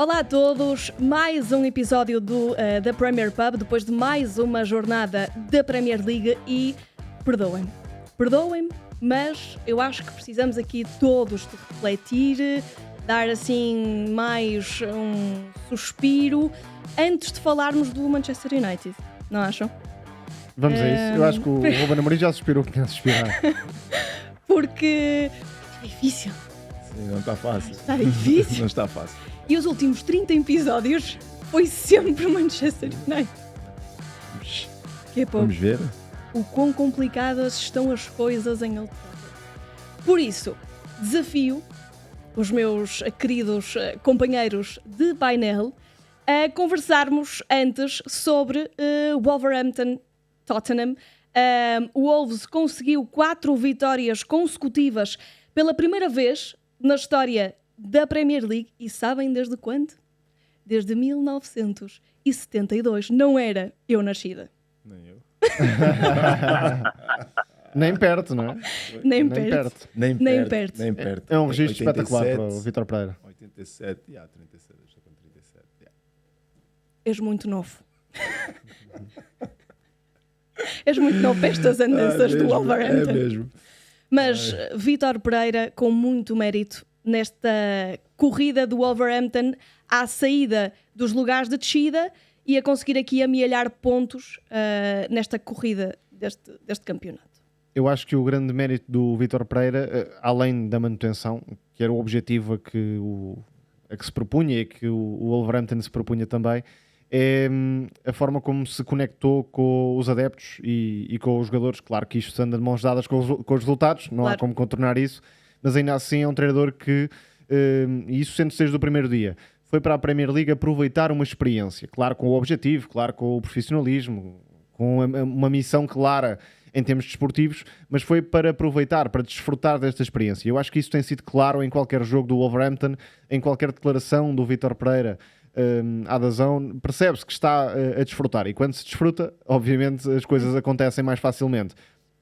Olá a todos, mais um episódio da Premier Pub, depois de mais uma jornada da Premier League e perdoem-me, mas eu acho que precisamos aqui todos de refletir, dar assim mais um suspiro antes de falarmos do Manchester United, não acham? Vamos a isso, eu acho que o Ruben Amorim já suspirou que tinha de suspirar. Porque é difícil. Sim, não está fácil. Está difícil. Não está fácil. E os últimos 30 episódios foi sempre Manchester United. Que é pouco. Vamos ver. O quão complicadas estão as coisas em Old Trafford. Por isso, desafio os meus queridos companheiros de painel a conversarmos antes sobre Wolverhampton-Tottenham. O Wolves conseguiu 4 vitórias consecutivas pela primeira vez na história da Premier League. E sabem desde quando? Desde 1972. Não era eu nascida. Nem eu. Nem perto, não é? Nem perto. Nem perto. Nem perto. É um registro 87, espetacular para o Vítor Pereira. 87, 37, estou com 37. És muito novo. És muito novo para estas andanças do Wolverhampton. É mesmo. Mas Vítor Pereira, com muito mérito, nesta corrida do Wolverhampton, à saída dos lugares de descida e a conseguir aqui amealhar pontos nesta corrida deste campeonato. Eu acho que o grande mérito do Vítor Pereira, além da manutenção, que era o objetivo a que se propunha e que o Wolverhampton se propunha também, é a forma como se conectou com os adeptos e com os jogadores. Claro que isto anda de mãos dadas com os resultados, não há como contornar isso, mas ainda assim é um treinador que, e isso sente-se desde o primeiro dia, foi para a Premier League aproveitar uma experiência, claro com o objetivo, claro com o profissionalismo, com uma missão clara em termos desportivos, mas foi para aproveitar, para desfrutar desta experiência. Eu acho que isso tem sido claro em qualquer jogo do Wolverhampton, em qualquer declaração do Vítor Pereira à DAZN, percebe-se que está a desfrutar, e quando se desfruta, obviamente as coisas acontecem mais facilmente.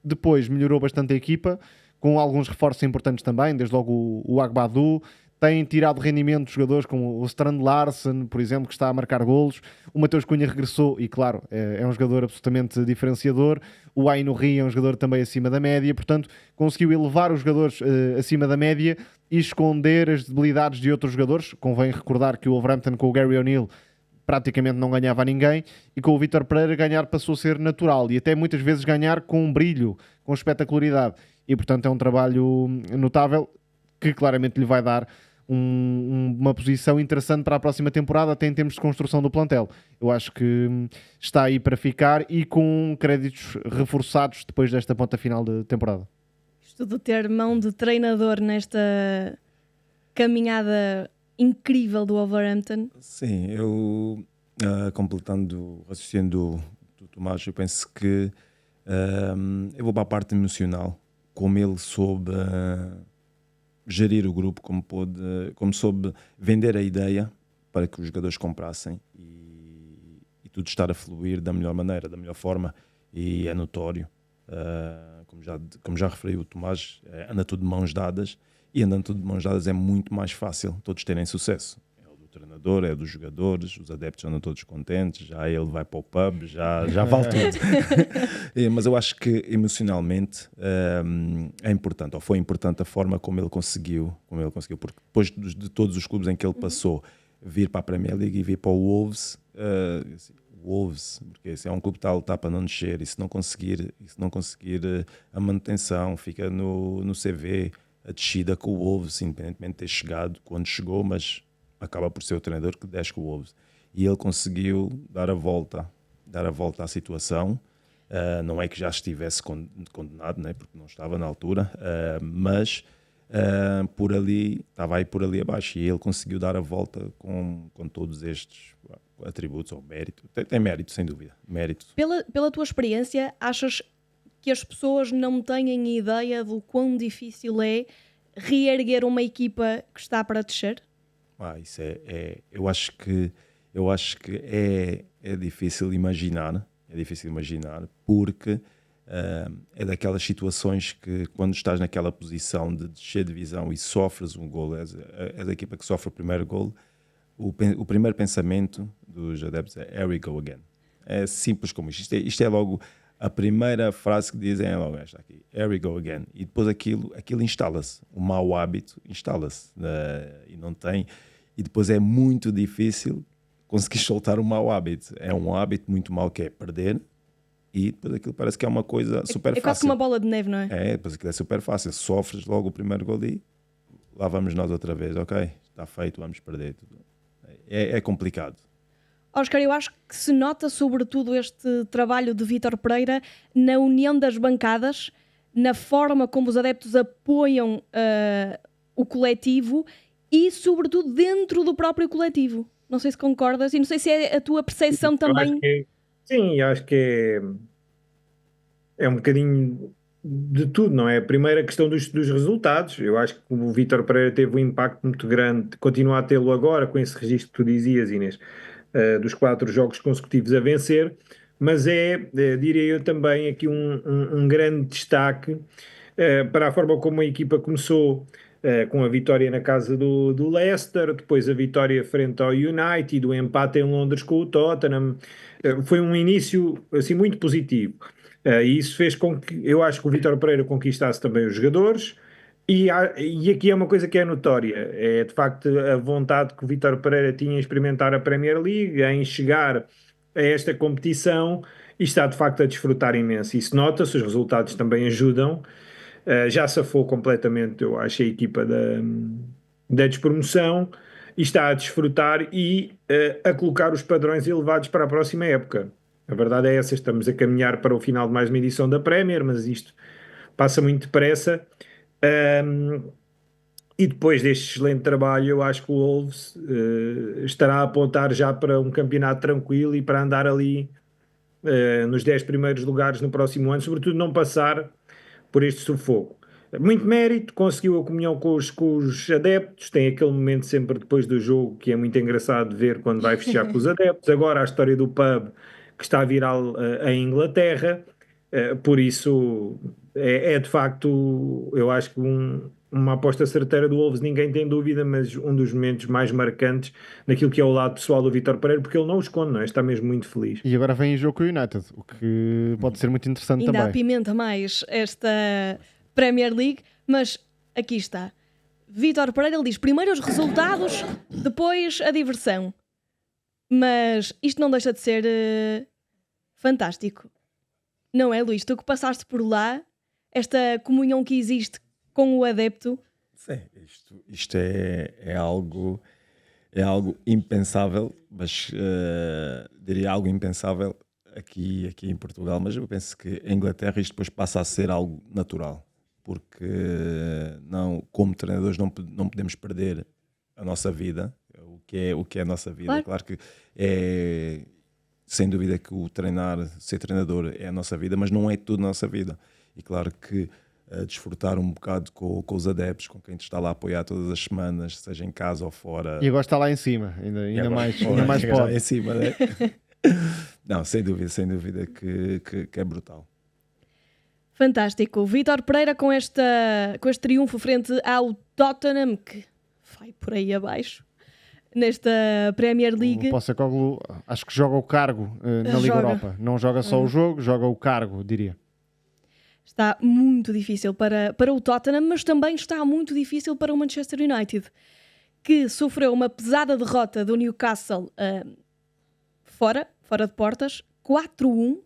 Depois melhorou bastante a equipa, com alguns reforços importantes também, desde logo o Agbadou, tem tirado rendimento de jogadores como o Strand Larsen, por exemplo, que está a marcar golos. O Mateus Cunha regressou e, claro, é um jogador absolutamente diferenciador. O Aïnouri é um jogador também acima da média. Portanto, conseguiu elevar os jogadores acima da média e esconder as debilidades de outros jogadores. Convém recordar que o Wolverhampton com o Gary O'Neill praticamente não ganhava a ninguém, e com o Vítor Pereira ganhar passou a ser natural e até muitas vezes ganhar com brilho, com espetacularidade. E, portanto, é um trabalho notável que claramente lhe vai dar uma posição interessante para a próxima temporada, até em termos de construção do plantel. Eu acho que está aí para ficar e com créditos reforçados depois desta ponta final de temporada. Isto de ter mão de treinador nesta caminhada incrível do Wolverhampton. Sim, eu completando o raciocínio do Tomás, eu penso que eu vou para a parte emocional, como ele soube gerir o grupo, como soube vender a ideia para que os jogadores comprassem e tudo estar a fluir da melhor maneira, da melhor forma, e é notório, como já referiu o Tomás, anda tudo de mãos dadas, e andando tudo de mãos dadas é muito mais fácil todos terem sucesso. É o do treinador, é dos jogadores, os adeptos andam todos contentes, já ele vai para o pub, já vale tudo. Mas eu acho que emocionalmente é importante, ou foi importante a forma como ele conseguiu, porque depois de todos os clubes em que ele passou, vir para a Premier League e vir para o Wolves, porque esse é um clube que está a lutar para não descer, e se não conseguir a manutenção, fica no CV a descida com o Wolves, independentemente de ter chegado quando chegou, mas acaba por ser o treinador que desce com o Wolves. E ele conseguiu dar a volta à situação. Não é que já estivesse condenado, né, porque não estava na altura, mas estava aí por ali abaixo, e ele conseguiu dar a volta com todos estes atributos, ou mérito. Tem mérito, sem dúvida. Mérito. Pela tua experiência, achas que as pessoas não têm ideia do quão difícil é reerguer uma equipa que está para descer? Isso eu acho que é difícil imaginar. É difícil imaginar, porque é daquelas situações que, quando estás naquela posição de descer de divisão e sofres um gol, és a equipa que sofre o primeiro gol, o primeiro pensamento dos adeptos é "Here we go again". É simples como isto. Isto é logo a primeira frase que dizem, é logo esta aqui: "Here we go again". E depois aquilo instala-se. O mau hábito instala-se. E não tem. E depois é muito difícil conseguir soltar o mau hábito. É um hábito muito mau que é perder. E depois aquilo parece que é uma coisa super fácil. É quase como uma bola de neve, não é? É, depois aquilo é super fácil. Sofres logo o primeiro gol e lá vamos nós outra vez. Ok, está feito, vamos perder tudo. É complicado. Oscar, eu acho que se nota sobretudo este trabalho de Vítor Pereira na união das bancadas, na forma como os adeptos apoiam o coletivo e sobretudo dentro do próprio coletivo. Não sei se concordas e não sei se é a tua percepção também. Sim, acho que é um bocadinho de tudo, não é? A primeira questão dos resultados. Eu acho que o Vítor Pereira teve um impacto muito grande, continua a tê-lo agora com esse registro que tu dizias, Inês, dos 4 jogos consecutivos a vencer, mas diria eu também aqui um grande destaque para a forma como a equipa começou, com a vitória na casa do Leicester, depois a vitória frente ao United, o empate em Londres com o Tottenham. Foi um início assim muito positivo. E isso fez com que eu acho que o Vítor Pereira conquistasse também os jogadores. E aqui é uma coisa que é notória, é de facto a vontade que o Vítor Pereira tinha em experimentar a Premier League, em chegar a esta competição, e está de facto a desfrutar imenso. Isso nota-se, os resultados também ajudam. Já safou completamente, eu acho, a equipa da despromoção, e está a desfrutar e a colocar os padrões elevados para a próxima época. A verdade é essa, estamos a caminhar para o final de mais uma edição da Premier, mas isto passa muito depressa. E depois deste excelente trabalho, eu acho que o Wolves estará a apontar já para um campeonato tranquilo e para andar ali nos 10 primeiros lugares no próximo ano, sobretudo não passar por este sufoco. Muito mérito, conseguiu a comunhão com os adeptos, tem aquele momento sempre depois do jogo que é muito engraçado de ver quando vai festejar com os adeptos. Agora a história do pub que está viral em Inglaterra, por isso é de facto, eu acho que uma aposta certeira do Wolves, ninguém tem dúvida, mas um dos momentos mais marcantes naquilo que é o lado pessoal do Vítor Pereira, porque ele não o esconde, não é? Está mesmo muito feliz. E agora vem o jogo com o United, o que pode ser muito interessante Ainda também. apimenta mais esta Premier League, mas aqui está. Vítor Pereira, ele diz primeiro os resultados, depois a diversão. Mas isto não deixa de ser fantástico. Não é, Luís? Tu que passaste por lá, esta comunhão que existe com o adepto. Sim, isto é algo impensável, mas diria algo impensável aqui em Portugal, mas eu penso que em Inglaterra isto depois passa a ser algo natural, porque não, como treinadores não podemos perder a nossa vida, o que é a nossa vida. Claro que é sem dúvida que ser treinador é a nossa vida, mas não é tudo a nossa vida. E claro que desfrutar um bocado com os adeptos, com quem te está lá a apoiar todas as semanas, seja em casa ou fora. E agora está lá em cima, ainda mais pode. Em cima, né? Não, sem dúvida que é brutal. Fantástico. Vítor Pereira com este triunfo frente ao Tottenham, que vai por aí abaixo, nesta Premier League. O Postecoglou acho que joga o cargo na Liga Europa. Não joga só o jogo, joga o cargo, diria. Está muito difícil para o Tottenham, mas também está muito difícil para o Manchester United, que sofreu uma pesada derrota do Newcastle fora de portas, 4-1,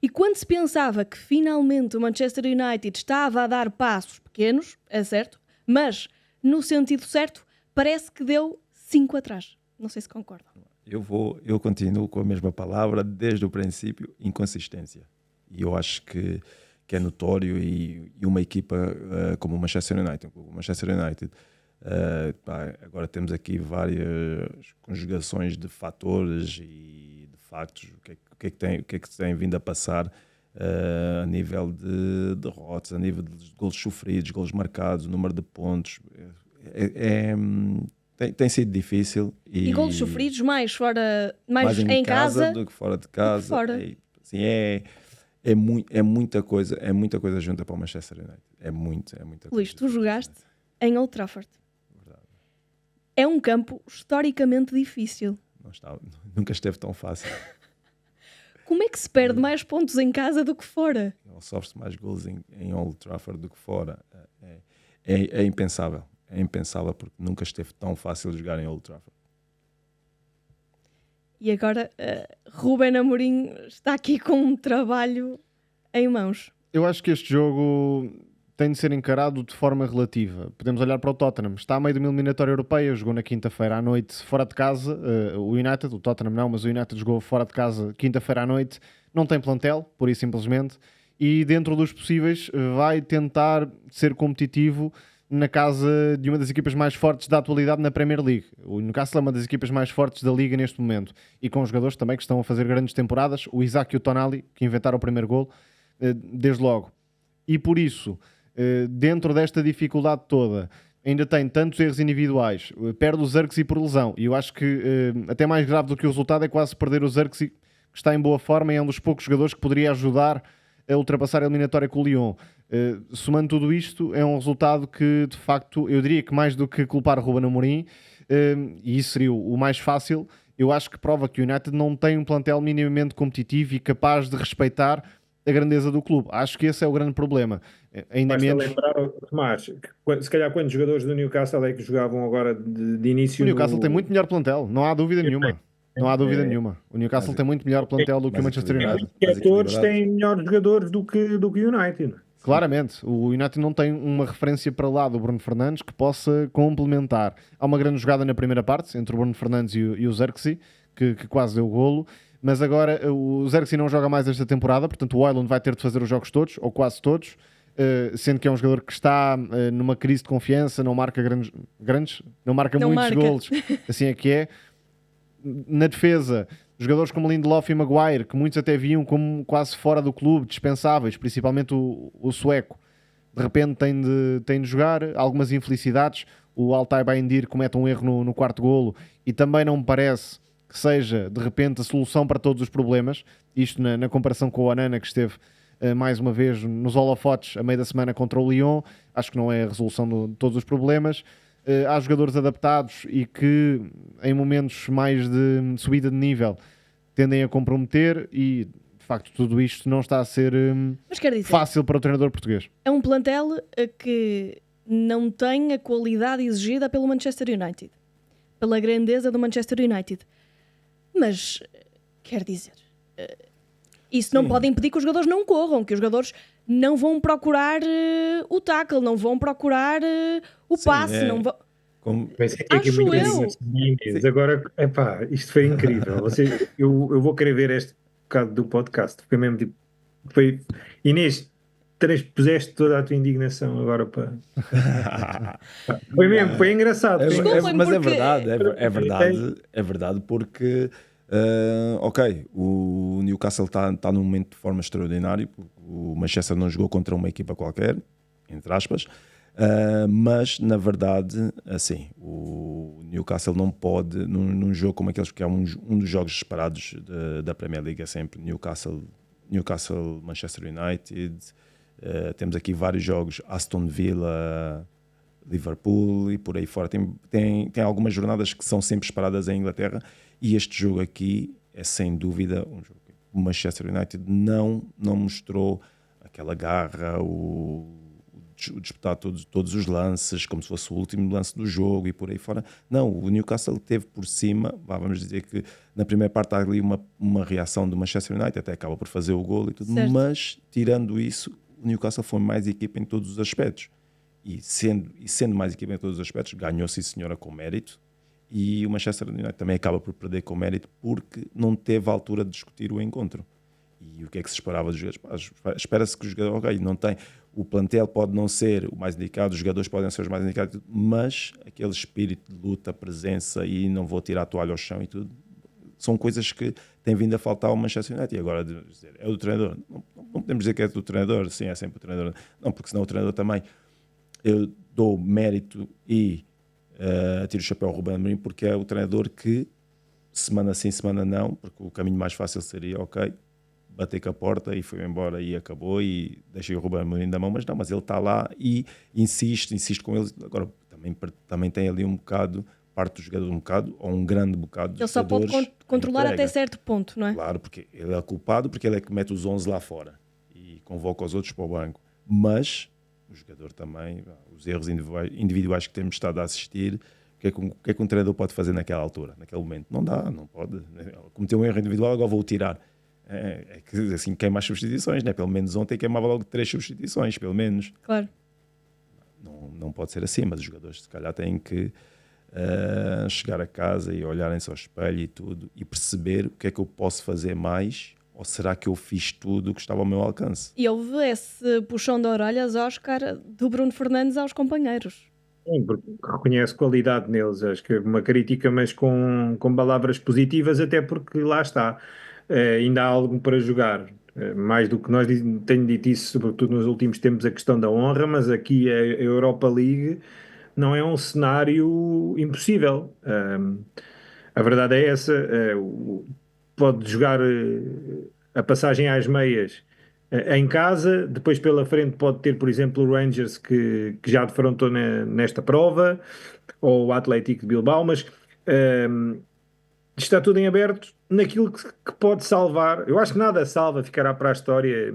e quando se pensava que finalmente o Manchester United estava a dar passos pequenos, é certo, mas no sentido certo, parece que deu 5 atrás. Não sei se concordam. Eu continuo com a mesma palavra desde o princípio: inconsistência. E eu acho que é notório, e uma equipa como o Manchester United, agora temos aqui várias conjugações de fatores e de factos, o que é que se tem vindo a passar a nível de derrotas, a nível de golos sofridos, golos marcados, número de pontos. Tem sido difícil. E golos sofridos mais em casa do que fora de casa. Fora. É muita coisa junta para o Manchester United. É muita coisa. Luís, tu jogaste em Old Trafford. Verdade. É um campo historicamente difícil. Nunca esteve tão fácil. Como é que se perde mais pontos em casa do que fora? Ele sofre mais gols em Old Trafford do que fora. É impensável. É impensável porque nunca esteve tão fácil jogar em Old Trafford. E agora, Ruben Amorim está aqui com um trabalho em mãos. Eu acho que este jogo tem de ser encarado de forma relativa. Podemos olhar para o Tottenham. Está a meio de uma eliminatória europeia, jogou na quinta-feira à noite fora de casa. O United, o Tottenham não, mas o United jogou fora de casa quinta-feira à noite. Não tem plantel, por isso simplesmente. E dentro dos possíveis vai tentar ser competitivo na casa de uma das equipas mais fortes da atualidade na Premier League. O Newcastle é uma das equipas mais fortes da Liga neste momento. E com jogadores também que estão a fazer grandes temporadas. O Isaac e o Tonali, que inventaram o primeiro golo, desde logo. E por isso, dentro desta dificuldade toda, ainda tem tantos erros individuais, perde o Xerxes por lesão, e eu acho que até mais grave do que o resultado é quase perder o Xerxes, que está em boa forma e é um dos poucos jogadores que poderia ajudar a ultrapassar a eliminatória com o Lyon. Somando tudo isto, é um resultado que, de facto, eu diria que mais do que culpar o Ruben Amorim, e isso seria o mais fácil, eu acho que prova que o United não tem um plantel minimamente competitivo e capaz de respeitar a grandeza do clube. Acho que esse é o grande problema. Ainda Basta menos... lembrar, Tomás, que se calhar quantos jogadores do Newcastle é que jogavam agora de início O Newcastle tem muito melhor plantel, não há dúvida nenhuma. Não há dúvida nenhuma. O Newcastle tem muito melhor plantel do que o Manchester United. Os setores têm melhores jogadores do que o United. Claramente, o United não tem uma referência para lá do Bruno Fernandes que possa complementar. Há uma grande jogada na primeira parte entre o Bruno Fernandes e o Xerxes, que quase deu o golo, mas agora o Xerxes não joga mais esta temporada, portanto o Højlund vai ter de fazer os jogos todos, ou quase todos, sendo que é um jogador que está numa crise de confiança, não marca grandes não marca muitos golos, assim é que é. Na defesa, jogadores como Lindelof e Maguire, que muitos até viam como quase fora do clube, dispensáveis, principalmente o sueco, de repente tem de jogar. Algumas infelicidades, o Altay Bayindir comete um erro no quarto golo e também não me parece que seja de repente a solução para todos os problemas, isto na comparação com o Onana, que esteve mais uma vez nos holofotes a meio da semana contra o Lyon. Acho que não é a resolução de todos os problemas. Há jogadores adaptados e que em momentos mais de subida de nível tendem a comprometer e de facto tudo isto não está a ser fácil para o treinador português. É um plantel que não tem a qualidade exigida pelo Manchester United, pela grandeza do Manchester United, mas quer dizer, isso não pode impedir que os jogadores não corram, que os jogadores não vão procurar o tackle, não vão procurar o passe, não vão... Acho eu. Agora, epá, isto foi incrível. Eu vou querer ver este bocado do podcast. Foi mesmo tipo... Inês, transpuseste toda a tua indignação agora para... Foi mesmo, foi engraçado. Mas é verdade porque... ok, o Newcastle está num momento de forma extraordinária. O Manchester não jogou contra uma equipa qualquer, entre aspas, mas na verdade, assim, o Newcastle não pode, num jogo como aqueles, que é um dos jogos esperados da Premier League, é sempre Newcastle Manchester United. Temos aqui vários jogos, Aston Villa, Liverpool e por aí fora. Tem algumas jornadas que são sempre esperadas em Inglaterra. E este jogo aqui é sem dúvida um jogo que o Manchester United não mostrou aquela garra, o disputar todos os lances, como se fosse o último lance do jogo e por aí fora. Não, o Newcastle teve por cima, vamos dizer que na primeira parte há ali uma reação do Manchester United, até acaba por fazer o golo e tudo, certo. Mas tirando isso, o Newcastle foi mais equipa em todos os aspectos. E sendo mais equipa em todos os aspectos, ganhou sim senhora com mérito. E o Manchester United também acaba por perder com mérito porque não teve a altura de discutir o encontro. E o que é que se esperava dos jogadores? Espera-se que os jogadores, ok, não tem, o plantel pode não ser o mais indicado, os jogadores podem ser os mais indicados, mas aquele espírito de luta, presença e não vou tirar a toalha ao chão e tudo, são coisas que têm vindo a faltar ao Manchester United. E agora dizer, é do treinador. Não podemos dizer que é do treinador, sim, é sempre o treinador. Não, porque senão o treinador também, eu dou mérito e tiro o chapéu ao Ruben Amorim, porque é o treinador que semana sim, semana não, porque o caminho mais fácil seria, ok, bater com a porta e foi embora e acabou e deixei o Ruben Amorim da mão, mas não, mas ele está lá e insiste com ele. Agora também tem ali um bocado parte do jogador um bocado, ou um grande bocado dos Ele só pode jogadores, controlar entrega. até certo ponto, não é? Claro, porque ele é culpado, porque ele é que mete os 11 lá fora e convoca os outros para o banco. Mas o jogador também, os erros individuais que temos estado a assistir, o que é que um treinador pode fazer naquela altura, naquele momento? Não dá, não pode. Cometeu um erro individual, agora vou tirar. É que assim queima as substituições, né? Pelo menos ontem queimava logo 3 substituições, pelo menos. Claro. Não pode ser assim, mas os jogadores se calhar têm que chegar a casa e olharem-se ao espelho e tudo e perceber o que é que eu posso fazer mais, ou será que eu fiz tudo o que estava ao meu alcance? E houve esse puxão de orelhas, Oscar, do Bruno Fernandes aos companheiros. Sim, porque reconhece qualidade neles, acho que é uma crítica, mas com palavras positivas, até porque lá está, ainda há algo para jogar. Mais do que nós tenho dito isso, sobretudo nos últimos tempos, a questão da honra, mas aqui a Europa League não é um cenário impossível. A verdade é essa, pode jogar a passagem às meias em casa, depois pela frente pode ter, por exemplo, o Rangers que já defrontou nesta prova, ou o Atlético de Bilbao, mas está tudo em aberto naquilo que pode salvar. Eu acho que nada salva, ficará para a história.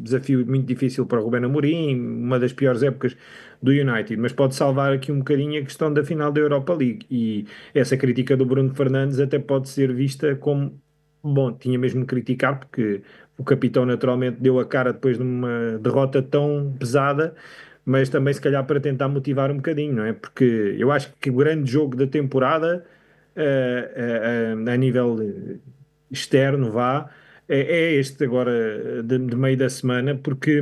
Desafio muito difícil para o Ruben Amorim, uma das piores épocas do United, mas pode salvar aqui um bocadinho a questão da final da Europa League. E essa crítica do Bruno Fernandes até pode ser vista como, bom, tinha mesmo de criticar, porque o capitão naturalmente deu a cara depois de uma derrota tão pesada, mas também se calhar para tentar motivar um bocadinho, não é? Porque eu acho que o grande jogo da temporada a nível externo, é este agora de meio da semana, porque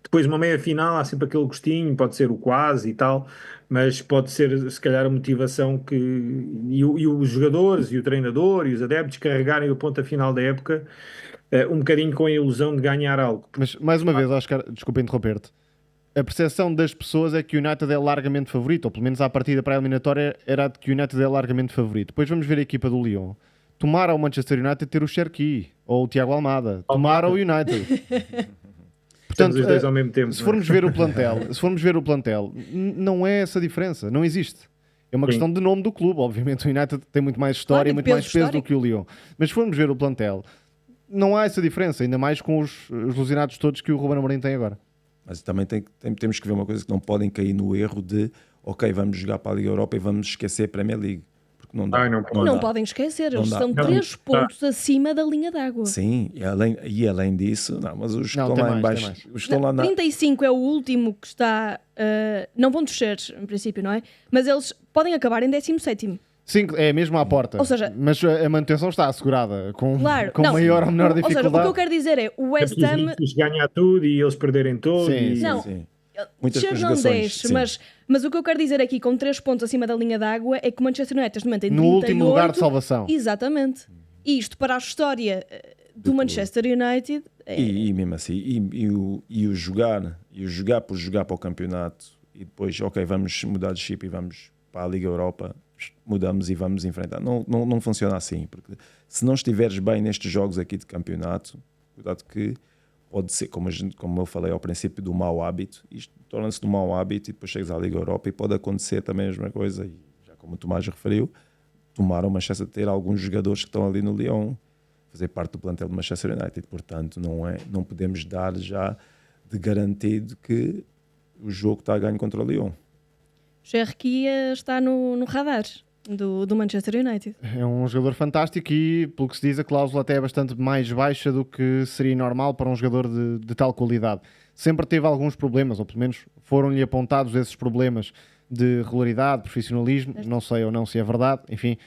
depois uma meia final há sempre aquele gostinho, pode ser o quase e tal, mas pode ser se calhar a motivação e os jogadores e o treinador e os adeptos carregarem o ponto final da época um bocadinho com a ilusão de ganhar algo. Mas, mais uma vez, Oscar, desculpa interromper-te, a percepção das pessoas é que o United é largamente favorito, ou pelo menos à partida para a eliminatória era de que o United é largamente favorito. Depois vamos ver a equipa do Lyon. Tomara o Manchester United ter o Cherki ou o Tiago Almada. Tomara o United. Portanto, os dois ao mesmo tempo. Se formos ver o plantel, não é essa diferença, não existe. É uma questão de nome do clube. Obviamente o United tem muito mais história e muito mais peso do que o Lyon. Mas se formos ver o plantel, não há essa diferença, ainda mais com os lesionados todos que o Ruben Amorim tem agora. Mas também temos que ver uma coisa, que não podem cair no erro de ok, vamos jogar para a Liga Europa e vamos esquecer a Premier League. Porque não dá. Não podem esquecer, eles estão 3 pontos acima da linha d'água. Sim, e além disso, mas os que estão lá em baixo, os que estão lá 35 é o último que está, não vão descer em princípio, não é? Mas eles podem acabar em 17º. Sim, é mesmo à porta. Ou seja, mas a manutenção está assegurada com não, maior ou menor dificuldade. Ou seja, o que eu quero dizer é o West Ham ganhar tudo e eles perderem tudo. Sim. Muitas conjugações, mas o que eu quero dizer aqui com 3 pontos acima da linha d'água é que o Manchester United no 38, último lugar de salvação. Exatamente. E isto para a história do Manchester United e mesmo assim o jogar por jogar para o campeonato e depois ok, vamos mudar de chip e vamos para a Liga Europa, mudamos e vamos enfrentar. Não funciona assim, porque se não estiveres bem nestes jogos aqui de campeonato, cuidado que pode ser, como eu falei ao princípio, do mau hábito. Isto torna-se de um mau hábito e depois chegas à Liga Europa e pode acontecer também a mesma coisa. E já como o Tomás referiu, tomaram o Manchester ter alguns jogadores que estão ali no Lyon, fazer parte do plantel do Manchester United. Portanto, não podemos dar já de garantido que o jogo está a ganho contra o Lyon. Cherki está no radar do Manchester United. É um jogador fantástico e, pelo que se diz, a cláusula até é bastante mais baixa do que seria normal para um jogador de tal qualidade. Sempre teve alguns problemas, ou pelo menos foram-lhe apontados esses problemas de regularidade, profissionalismo, não sei ou não se é verdade, enfim.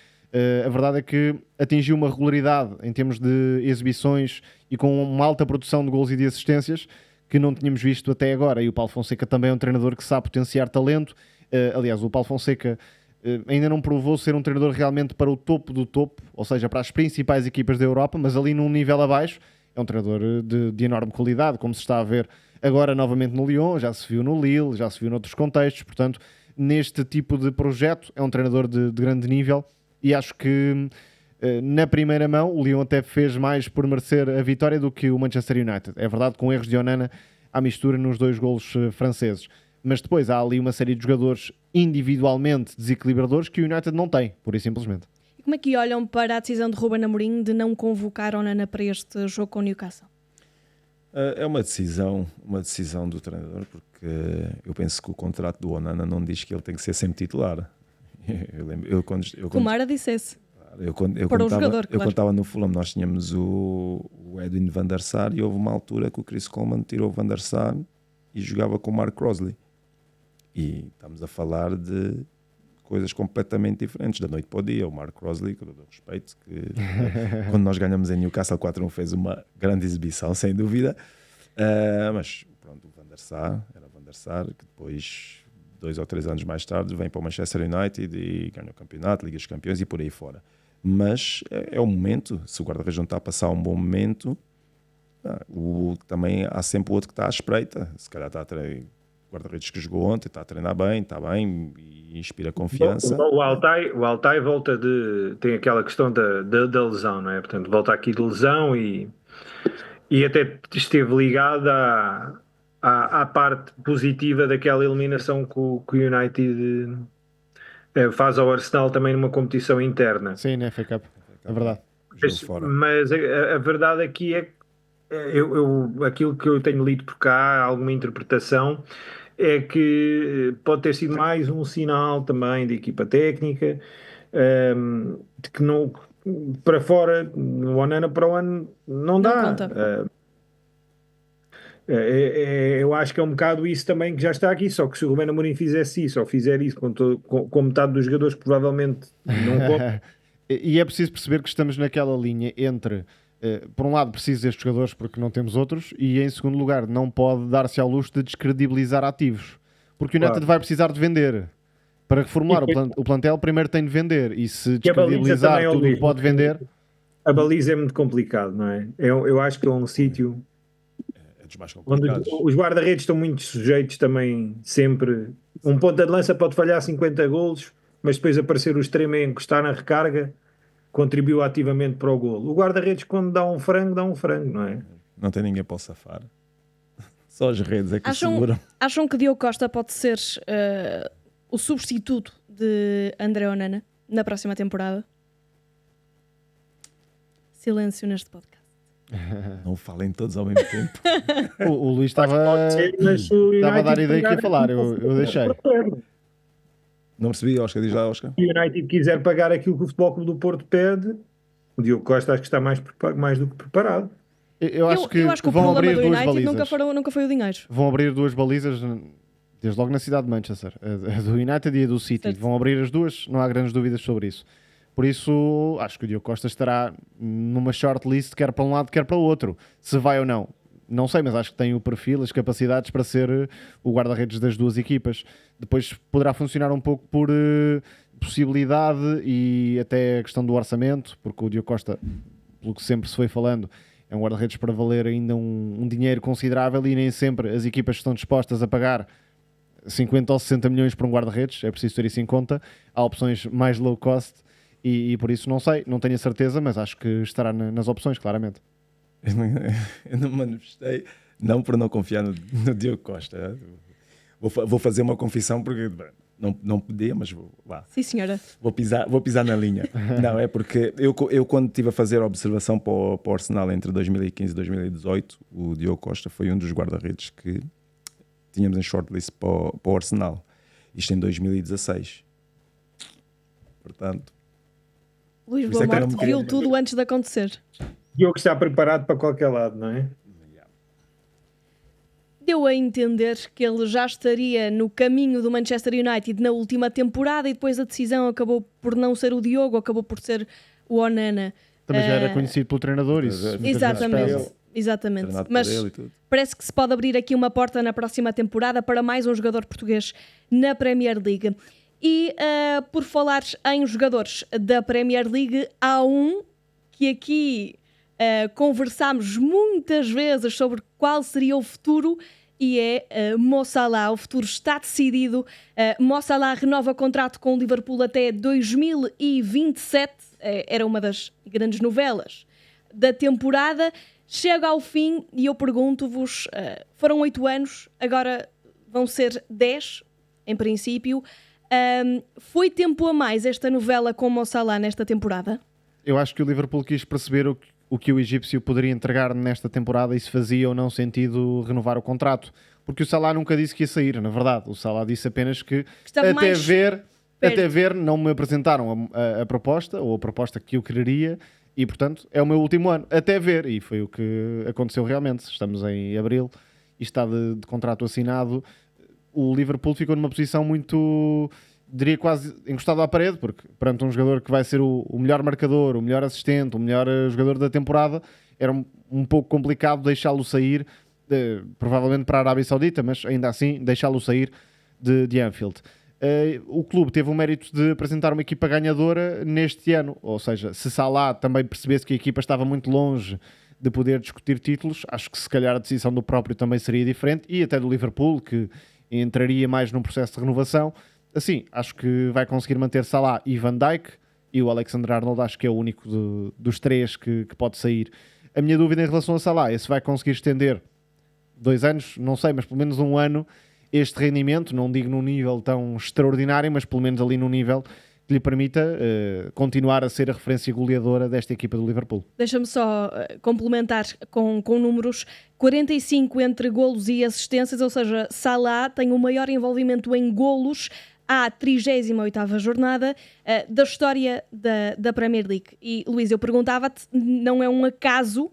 A verdade é que atingiu uma regularidade em termos de exibições e com uma alta produção de gols e de assistências que não tínhamos visto até agora. E o Paulo Fonseca também é um treinador que sabe potenciar talento. Aliás, o Paulo Fonseca ainda não provou ser um treinador realmente para o topo do topo, ou seja, para as principais equipas da Europa, mas ali num nível abaixo é um treinador de enorme qualidade, como se está a ver agora novamente no Lyon, já se viu no Lille, já se viu noutros contextos. Portanto, neste tipo de projeto é um treinador de grande nível e acho que na primeira mão o Lyon até fez mais por merecer a vitória do que o Manchester United. É verdade, com erros de Onana à mistura nos 2 golos franceses. mas depois há ali uma série de jogadores individualmente desequilibradores que o United não tem, pura e simplesmente. E como é que olham para a decisão de Ruben Amorim de não convocar Onana para este jogo com o Newcastle? É uma decisão do treinador, porque eu penso que o contrato do Onana não diz que ele tem que ser sempre titular. Tomara dissesse. Quando estava no Fulham, nós tínhamos o Edwin van der Sar e houve uma altura que o Chris Coleman tirou o van der Sar e jogava com o Mark Crossley. E estamos a falar de coisas completamente diferentes, da noite para o dia. O Mark Crossley, com todo o respeito, que quando nós ganhamos em Newcastle 4-1 fez uma grande exibição, sem dúvida. Mas pronto, o Van der Sar era Van der Sar, que depois, 2 ou 3 anos mais tarde, vem para o Manchester United e ganha o campeonato, Liga dos Campeões e por aí fora. Mas é o momento, se o guarda-redes não está a passar um bom momento, também há sempre o outro que está à espreita. Se calhar está a treinar, o guarda-redes que jogou ontem está a treinar bem, está bem e inspira confiança. O Altay volta tem aquela questão da lesão, não é? Portanto, volta aqui de lesão e até esteve ligada à parte positiva daquela eliminação que o United faz ao Arsenal também numa competição interna. Sim, na FA Cup, é verdade. Mas a verdade aqui é que aquilo que eu tenho lido por cá, alguma interpretação, é que pode ter sido mais um sinal também de equipa técnica, de que não, para fora, o Onana para o ano não dá. Eu acho que é um bocado isso também que já está aqui, só que se o Ruben Amorim fizesse isso, ou fizer isso com metade dos jogadores que provavelmente não contam. E é preciso perceber que estamos naquela linha entre, por um lado, preciso destes jogadores porque não temos outros, e em segundo lugar, não pode dar-se ao luxo de descredibilizar ativos, porque o United vai precisar de vender. Para reformular o plantel, primeiro tem de vender, e se descredibilizar tudo o que pode vender... A baliza é muito complicado, não é? Eu acho que é um sítio onde os guarda-redes estão muito sujeitos também, sempre. Um ponta de lança pode falhar 50 golos, mas depois aparecer o extremo e encostar na recarga, contribuiu ativamente para o golo. O guarda-redes, quando dá um frango, não é? Não tem ninguém para o safar. Só as redes é que seguram. Acham que Diogo Costa pode ser o substituto de André Onana na próxima temporada? Silêncio neste podcast. Não falem todos ao mesmo tempo. O Luís estava a dar ideia que ia falar, eu deixei. Não percebi, Oscar, diz lá, Oscar. Se o United quiser pagar aquilo que o Futebol Clube do Porto pede, o Diogo Costa acho que está mais do que preparado. Eu acho que o vão problema abrir do duas United balizas. nunca foi o dinheiro. Vão abrir 2 balizas, desde logo na cidade de Manchester, a do United e a do City. Certo. Vão abrir as duas, não há grandes dúvidas sobre isso. Por isso, acho que o Diogo Costa estará numa shortlist, quer para um lado, quer para o outro. Se vai ou não, não sei, mas acho que tem o perfil, as capacidades para ser o guarda-redes das duas equipas. Depois poderá funcionar um pouco por possibilidade e até a questão do orçamento, porque o Diogo Costa, pelo que sempre se foi falando, é um guarda-redes para valer ainda um dinheiro considerável e nem sempre as equipas estão dispostas a pagar 50 ou 60 milhões para um guarda-redes, é preciso ter isso em conta. Há opções mais low cost e por isso não sei, não tenho a certeza, mas acho que estará nas opções, claramente. Eu não manifestei, não por não confiar no Diogo Costa. Vou fazer uma confissão porque não podia, mas vou lá. Sim, senhora. Vou pisar na linha. Não, é porque eu quando estive a fazer a observação para o Arsenal entre 2015 e 2018, o Diogo Costa foi um dos guarda-redes que tínhamos em shortlist para o Arsenal. Isto em 2016. Portanto... Luís Boamarte viu tudo antes de acontecer. Diogo está preparado para qualquer lado, não é? Deu a entender que ele já estaria no caminho do Manchester United na última temporada e depois a decisão acabou por não ser o Diogo, acabou por ser o Onana. Também já era conhecido pelo treinador. Isso Exatamente. Mas parece que se pode abrir aqui uma porta na próxima temporada para mais um jogador português na Premier League. E por falar em jogadores da Premier League, há um que aqui conversámos muitas vezes sobre qual seria o futuro e é Mo Salah. O futuro está decidido. Mo Salah renova contrato com o Liverpool até 2027. Era uma das grandes novelas da temporada. Chega ao fim e eu pergunto-vos, foram 8 anos, agora vão ser 10, em princípio. Foi tempo a mais esta novela com o Mo Salah nesta temporada? Eu acho que o Liverpool quis perceber o que o egípcio poderia entregar nesta temporada e se fazia ou não sentido renovar o contrato. Porque o Salah nunca disse que ia sair, na verdade. O Salah disse apenas que estava mais até ver não me apresentaram a proposta, ou a proposta que eu quereria, e portanto é o meu último ano. Até ver, e foi o que aconteceu realmente. Estamos em abril e está de contrato assinado. O Liverpool ficou numa posição muito, diria, quase encostado à parede, porque perante um jogador que vai ser o melhor marcador, o melhor assistente, o melhor jogador da temporada, era um pouco complicado deixá-lo sair, provavelmente para a Arábia Saudita, mas ainda assim deixá-lo sair de Anfield. O clube teve o mérito de apresentar uma equipa ganhadora neste ano, ou seja, se Salah também percebesse que a equipa estava muito longe de poder discutir títulos, acho que se calhar a decisão do próprio também seria diferente, e até do Liverpool, que entraria mais num processo de renovação. Assim, acho que vai conseguir manter Salah e Van Dijk, e o Alexander-Arnold acho que é o único dos três que pode sair. A minha dúvida em relação a Salah é se vai conseguir estender 2 anos, não sei, mas pelo menos 1 ano, este rendimento, não digo num nível tão extraordinário, mas pelo menos ali num nível que lhe permita continuar a ser a referência goleadora desta equipa do Liverpool. Deixa-me só complementar com números. 45 entre golos e assistências, ou seja, Salah tem o maior envolvimento em golos à 38ª jornada da história da Premier League. E, Luís, eu perguntava-te, não é um acaso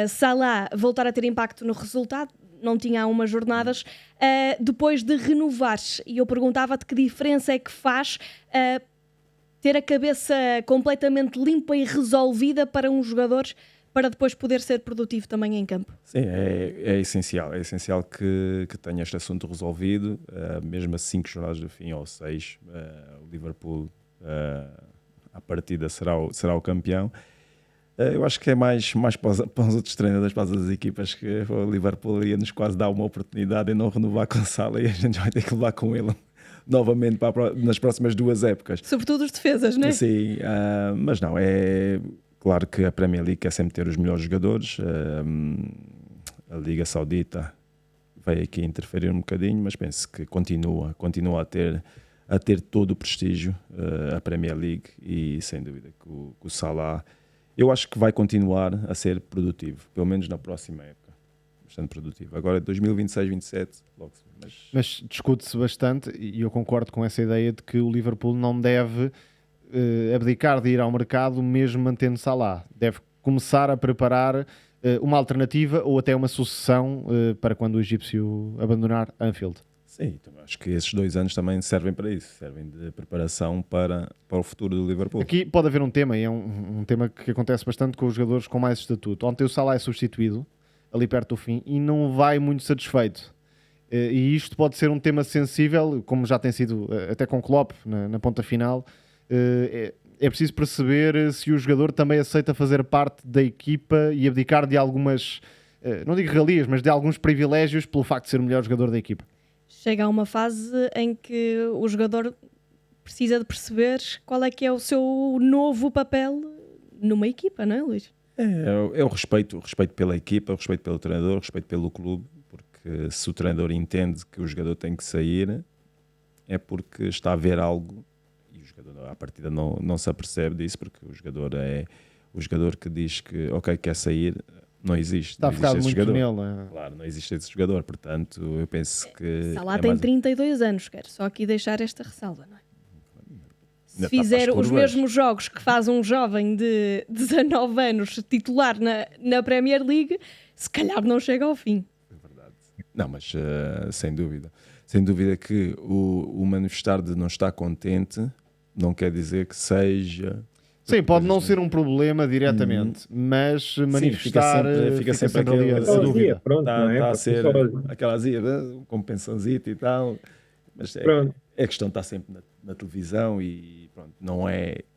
Salah voltar a ter impacto no resultado? Não tinha há umas jornadas, depois de renovar. E eu perguntava-te que diferença é que faz ter a cabeça completamente limpa e resolvida para um jogador para depois poder ser produtivo também em campo. Sim, é essencial. É essencial que tenha este assunto resolvido, mesmo a 5 jornadas do fim, ou 6. O Liverpool, à partida, será o campeão. Eu acho que é mais para os outros treinadores, para as outras equipas, que o Liverpool ia-nos quase dar uma oportunidade em não renovar com a Salah, e a gente vai ter que levar com ele novamente nas próximas 2 épocas. Sobretudo os defesas, não é? Sim, mas não, é claro que a Premier League quer sempre ter os melhores jogadores. A Liga Saudita veio aqui interferir um bocadinho, mas penso que continua a ter todo o prestígio a Premier League, e sem dúvida que o Salah, eu acho que vai continuar a ser produtivo, pelo menos na próxima época. Bastante produtivo. Agora, 2026-27, logo se vê. Mas discute-se bastante, e eu concordo com essa ideia de que o Liverpool não deve abdicar de ir ao mercado mesmo mantendo Salah. Deve começar a preparar uma alternativa ou até uma sucessão para quando o egípcio abandonar Anfield. Sim, acho que esses 2 anos também servem para isso, servem de preparação para o futuro do Liverpool. Aqui pode haver um tema, e é um tema que acontece bastante com os jogadores com mais estatuto. Ontem o Salah é substituído, ali perto do fim, e não vai muito satisfeito. E isto pode ser um tema sensível, como já tem sido até com Klopp na ponta final. É preciso perceber se o jogador também aceita fazer parte da equipa e abdicar de algumas, não digo regalias, mas de alguns privilégios pelo facto de ser o melhor jogador da equipa. Chega a uma fase em que o jogador precisa de perceber qual é que é o seu novo papel numa equipa, não é, Luís? É o respeito pela equipa, o respeito pelo treinador, o respeito pelo clube, porque se o treinador entende que o jogador tem que sair, é porque está a ver algo, e o jogador à partida não se apercebe disso, porque o jogador que diz que ok, quer sair, não existe. Está ficado muito jogador. nele, né? Claro, não existe esse jogador, portanto eu penso que... Salah tem 32 anos, quero só aqui deixar esta ressalva, não é? Se Ainda fizer está os mesmos jogos que faz um jovem de 19 anos titular na Premier League, se calhar não chega ao fim. É verdade. Não, mas sem dúvida que o manifestar de não estar contente não quer dizer que seja... Sim, pode não ser um problema diretamente, mas manifestar fica sempre ali a aquele- dúvida. Pronto, não é? Está a Porque ser só- aquela azia, com pensãozito e tal, mas Pronto. a questão está sempre na televisão, e pronto,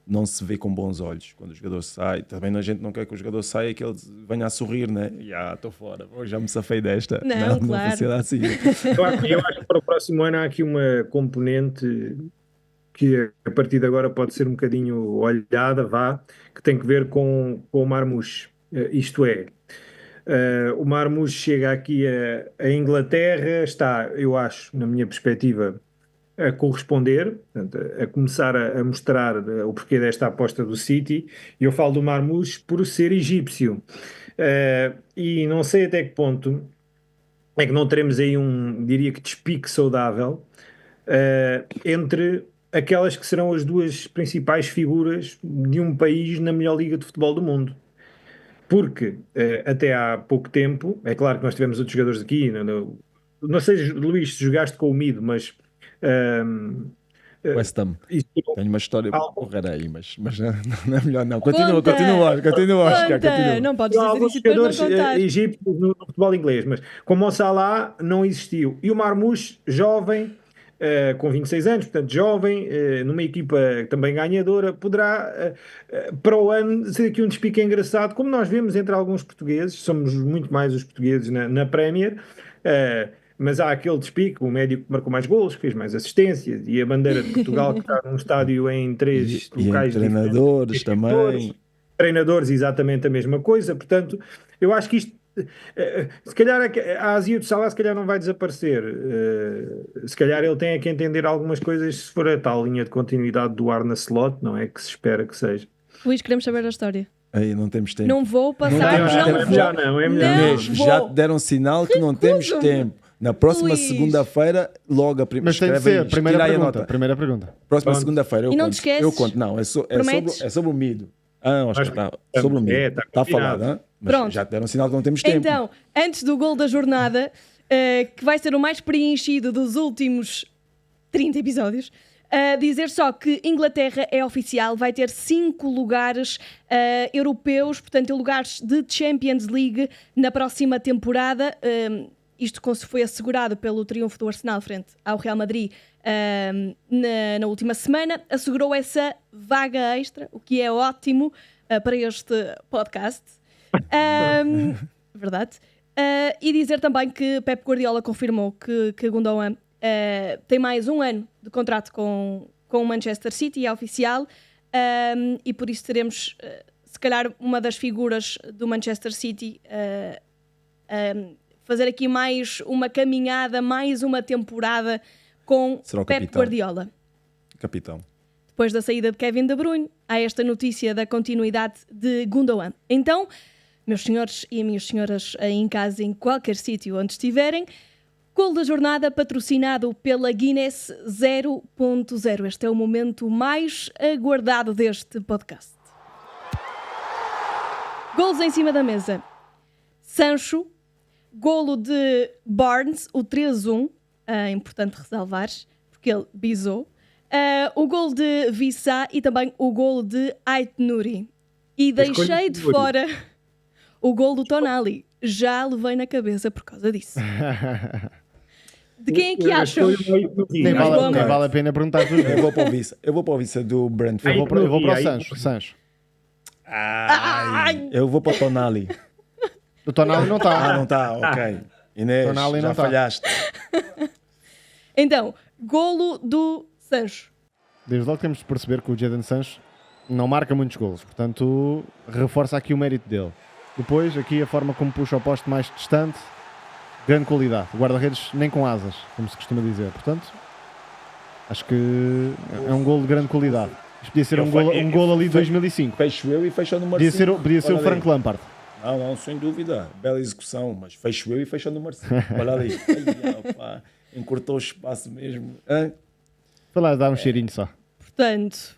não se vê com bons olhos quando o jogador sai. Também a gente não quer que o jogador saia e que ele venha a sorrir, né? Estou fora, já me safei desta. Não, claro. funciona assim. Claro, eu acho que para o próximo ano há aqui uma componente que a partir de agora pode ser um bocadinho olhada, que tem que ver com o Marmoush. Isto é, O Marmoush chega aqui a Inglaterra, está, eu acho, na minha perspectiva, a corresponder, portanto, a começar a mostrar o porquê desta aposta do City. E eu falo do Marmoush por ser egípcio. E não sei até que ponto é que não teremos aí diria que despique saudável entre aquelas que serão as duas principais figuras de um país na melhor liga de futebol do mundo. Porque até há pouco tempo, é claro que nós tivemos outros jogadores aqui, não sei, Luís, se jogaste com o Mido, mas West Ham. isso- Tenho uma história Algo- porreira aí, mas não é melhor não. Continua, Conta! Oscar, Conta! continua. Não podes há dizer alguns isso e depois não jogadores contar. egípcios no futebol inglês, mas como o Salah não existiu. E o Marmoush, jovem, com 26 anos, portanto jovem, numa equipa também ganhadora, poderá para o ano ser aqui um despique engraçado, como nós vemos entre alguns portugueses, somos muito mais os portugueses na Premier, mas há aquele despique, o médio que marcou mais golos, que fez mais assistências, e a bandeira de Portugal que está num estádio em três E locais treinadores diferentes. também. Treinadores, exatamente a mesma coisa. Portanto, eu acho que isto, se calhar a Asia do Salah se calhar não vai desaparecer. Se calhar ele tem que entender algumas coisas se for a tal linha de continuidade do Arne Slot, não é que se espera que seja. Luís, queremos saber a história. Aí não temos tempo. Não vou passar, temos não, tempo. vou. Já não, é melhor. Não Inês, vou. já te deram sinal que não temos Recuso-me. tempo. Na próxima Luís. segunda-feira, logo a primeira. Mas tem de ser, primeira pergunta. Primeira pergunta. Próxima Pronto. segunda-feira eu E não conto. te esqueces? Eu conto. Não, Prometes? é sobre o Mido. Oscar, Mas- tá, sobre o Mido. É, tá Está combinado. falado, hein? Mas Pronto. já te deram sinal que não temos tempo. Então, antes do gol da jornada, que vai ser o mais preenchido dos últimos 30 episódios, dizer só que Inglaterra é oficial, vai ter 5 lugares europeus, portanto, lugares de Champions League na próxima temporada. Isto foi assegurado pelo triunfo do Arsenal frente ao Real Madrid na última semana. Assegurou essa vaga extra, o que é ótimo para este podcast. Verdade. E dizer também que Pep Guardiola confirmou que Gundogan tem mais um ano de contrato com o Manchester City, é oficial, e por isso teremos, se calhar, uma das figuras do Manchester City fazer aqui mais uma caminhada, mais uma temporada com Será o Pep capitão. Guardiola. Capitão. Depois da saída de Kevin De Bruyne, há esta notícia da continuidade de Gundogan. Então, meus senhores e minhas senhoras aí em casa, em qualquer sítio onde estiverem, gol da jornada patrocinado pela Guinness 0.0. Este é o momento mais aguardado deste podcast. Golos em cima da mesa. Sancho, golo de Barnes, o 3-1, é importante ressalvar, porque ele bisou. O golo de Vissá e também o golo de Ait Nouri. E deixei de fora o golo do Tonali. Já levei na cabeça por causa disso. De quem é que acham? Nem Nós vale, vamos. nem vale a pena perguntar tudo. Eu vou para o Vissa do Brentford. Eu vou para o Aí, Sancho. Ai! Eu vou para o Tonali. O Tonali não está. Não está, ok. Inês, Tonali já não tá. falhaste. Então, golo do Sancho. Desde logo temos de perceber que o Jadon Sancho não marca muitos golos, portanto reforça aqui o mérito dele. Depois, aqui a forma como puxa o poste mais distante, grande qualidade. O guarda-redes nem com asas, como se costuma dizer. Portanto, acho que é um golo de grande qualidade. Isto podia ser um golo ali de 2005. Fecho eu e fecho o número 5. Podia ser o Frank Lampard. Não, sem dúvida. Bela execução, mas fecho eu e fecho o número 5. Olha ali. Ai, opa, encurtou o espaço mesmo. Foi lá dar um cheirinho só. Portanto,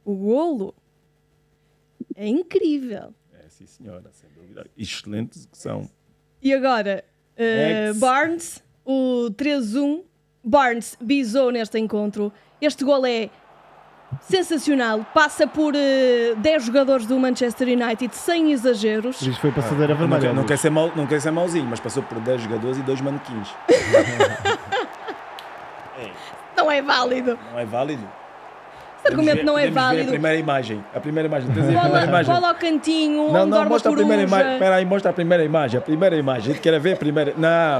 o golo é incrível. É, sim senhora, sem dúvida. Excelente execução. E agora, Next. Barnes, o 3-1. Barnes bisou neste encontro. Este gol é sensacional. Passa por 10 jogadores do Manchester United sem exageros. Por isso foi passadeira vermelha. Não quer ser mauzinho, mas passou por 10 jogadores e 2 manequins. Não é válido. Não é válido? Esse argumento não é Podemos ver válido. A primeira imagem. Tens a primeira imagem. Bola ao cantinho, Não, onde dorme a mostra a primeira coruja. imagem. Espera aí, mostra a primeira imagem. A gente quer ver a primeira.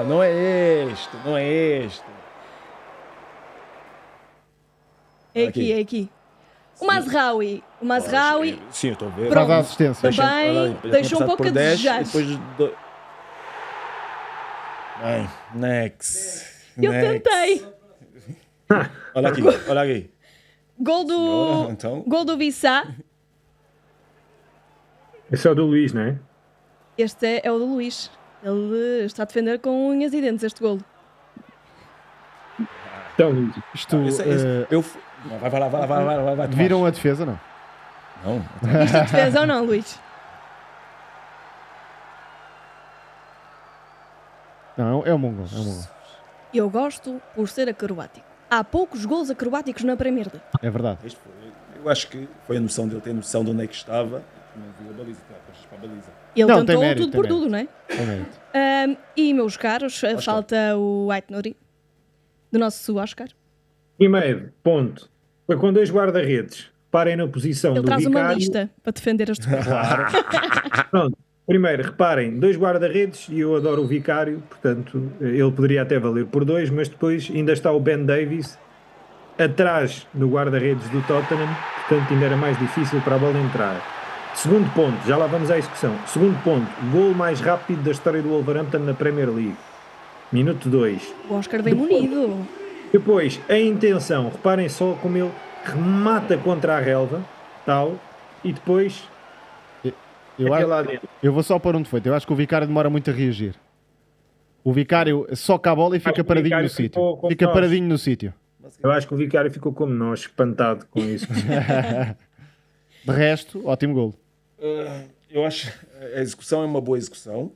Não é este. Não é este. É aqui, é aqui. O Mazraoui Sim, eu estou a ver. Pronto. Faz a assistência. Também deixou um pouco a desejar. Bem, next. Eu tentei. Olha aqui. Gol do, Senhora, então. gol do Vissá. Esse é o do Luís, não é? Este é o do Luís. Ele está a defender com unhas e dentes este golo. Então, Luís. Isto, Vai lá. viram a defesa, não? Não. Isto é defesa ou não, Luís? Não, é um bom gol. Eu gosto por ser acrobático. Há poucos golos acrobáticos na Premier League. É verdade. Eu acho que foi a noção dele ter noção de onde é que estava. Não viu a baliza, para a baliza. Ele Não, tem tentou mérito, tudo tem por tudo, não é? É mérito. E, meus caros, falta o Aït-Nouri, do nosso Oscar. Primeiro ponto. Foi com 2 guarda-redes. Parem na posição Ele do traz uma Vicário. lista para defender este gol. Pronto. Primeiro, reparem, 2 guarda-redes e eu adoro o Vicário, portanto, ele poderia até valer por 2, mas depois ainda está o Ben Davies atrás do guarda-redes do Tottenham, portanto ainda era mais difícil para a bola entrar. Segundo ponto, já lá vamos à execução. Segundo ponto, gol mais rápido da história do Wolverhampton na Premier League. Minuto 2. O Oscar bem munido. Depois, a intenção, reparem só como ele remata contra a relva, tal, e depois Eu, aquele acho, lá dentro. eu vou só pôr um defeito. Eu acho que o Vicário demora muito a reagir. O Vicário soca a bola e Acho fica que o paradinho Vicário no sítio. ficou como Fica nós. paradinho no sítio. Eu acho que o Vicário ficou como nós, espantado com isso. De resto, ótimo golo. Eu acho que a execução é uma boa execução.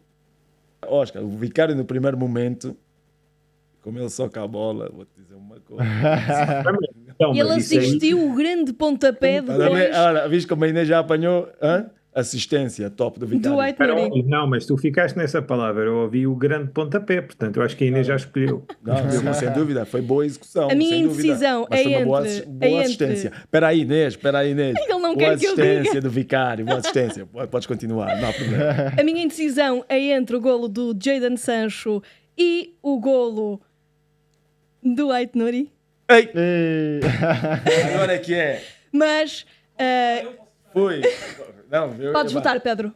Oscar, o Vicário no primeiro momento, como ele soca a bola, vou-te dizer uma coisa. Então, Ele mas isso aí- assistiu o grande pontapé depois Olha, viste como a Inês já apanhou assistência top do do Vicário. Aït-Nouri. Não, mas tu ficaste nessa palavra, eu ouvi o grande pontapé, portanto eu acho que a Inês já escolheu. Não, sem dúvida, foi boa execução. A minha sem dúvida. indecisão Mas foi é uma boa, entre- boa é entre- assistência. Espera aí, Inês. Ele não boa quer que eu assistência diga. do Vicário, boa assistência. Podes continuar, não há problema. A minha indecisão é entre o golo do Jadon Sancho e o golo do Aït-Nouri. Ei, E- agora é que é. Mas Fui. Não, podes votar, Pedro.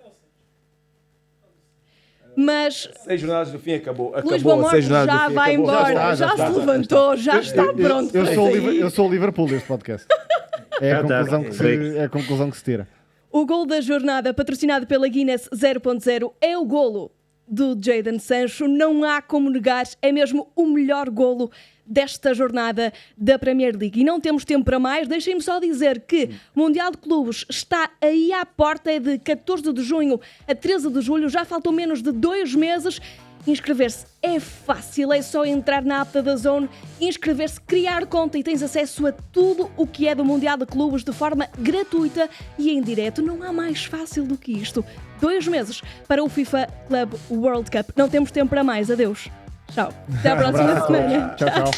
Mas 6 jornadas do fim acabou. Luís Acabou, Boa 6 Morte jornadas já do fim, vai acabou. embora, já se levantou, já está pronto eu, para sou o sair. eu sou o Liverpool deste podcast. É a conclusão que se, é a conclusão que se tira. O golo da jornada, patrocinado pela Guinness 0.0, é o golo do Jadon Sancho. Não há como negar, é mesmo o melhor golo desta jornada da Premier League. E não temos tempo para mais. Deixem-me só dizer que o Mundial de Clubes está aí à porta, é de 14 de junho a 13 de julho. Já faltam menos de 2 meses. Inscrever-se é fácil, é só entrar na app da DAZN, inscrever-se, criar conta e tens acesso a tudo o que é do Mundial de Clubes de forma gratuita e em direto. Não há mais fácil do que isto. 2 meses para o FIFA Club World Cup. Não temos tempo para mais. Adeus. Tchau. Até à próxima semana. Tchau, tchau.